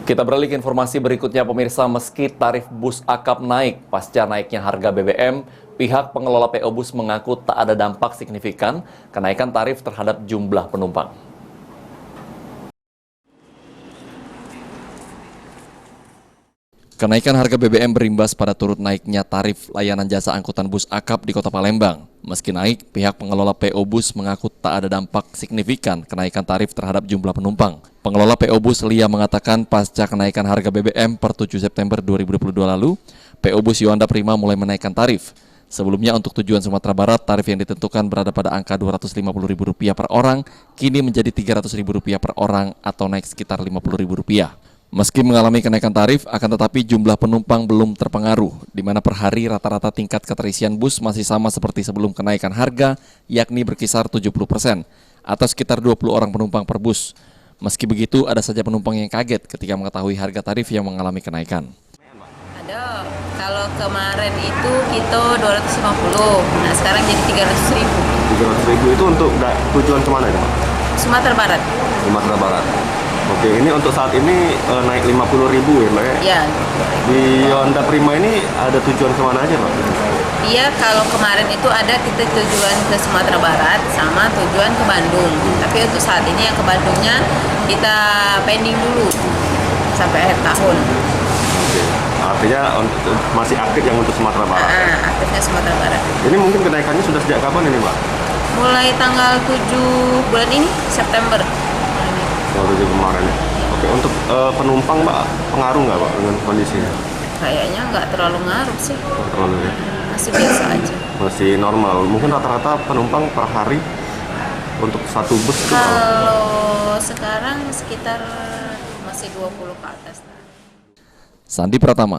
Kita beralih ke informasi berikutnya, pemirsa. Meski tarif bus akap naik pasca naiknya harga BBM, pihak pengelola PO Bus mengaku tak ada dampak signifikan kenaikan tarif terhadap jumlah penumpang. Kenaikan harga BBM berimbas pada turut naiknya tarif layanan jasa angkutan bus akap di Kota Palembang. Meski naik, pihak pengelola PO Bus mengaku tak ada dampak signifikan kenaikan tarif terhadap jumlah penumpang. Pengelola PO Bus Lia mengatakan pasca kenaikan harga BBM per 7 September 2022 lalu, PO Bus Yuanda Prima mulai menaikkan tarif. Sebelumnya untuk tujuan Sumatera Barat, tarif yang ditentukan berada pada angka Rp250.000 per orang, kini menjadi Rp300.000 per orang atau naik sekitar Rp50.000. Meski mengalami kenaikan tarif, akan tetapi jumlah penumpang belum terpengaruh, di mana per hari rata-rata tingkat keterisian bus masih sama seperti sebelum kenaikan harga, yakni berkisar 70%, atau sekitar 20 orang penumpang per bus. Meski begitu, ada saja penumpang yang kaget ketika mengetahui harga tarif yang mengalami kenaikan. Ada, kalau kemarin itu kita 250, nah sekarang jadi 300.000. 300.000 itu untuk tujuan kemana itu, Pak? Sumatera Barat. Sumatera Barat. Oke, ini untuk saat ini naik 50.000 ya, Mbak? Ya. Di Yuanda Prima ini ada tujuan kemana aja, Pak? Iya, kalau kemarin itu ada kita tujuan ke Sumatera Barat sama tujuan ke Bandung. Tapi untuk saat ini yang ke Bandungnya kita pending dulu sampai akhir tahun. Oke. Artinya masih aktif yang untuk Sumatera Barat? Aktifnya Sumatera Barat. Ini mungkin kenaikannya sudah sejak kapan ini, Pak? Mulai tanggal 7 bulan ini, September. Baru kemarin ya? Oke, untuk penumpang, Mbak, pengaruh nggak, Pak, dengan kondisinya? Kayaknya nggak terlalu ngaruh sih. Nggak terlalu ya? Masih biasa aja. Masih normal. Mungkin rata-rata penumpang per hari untuk satu bus itu berapa? Kalau sekarang sekitar masih 20 ke atas. Sandi Pratama,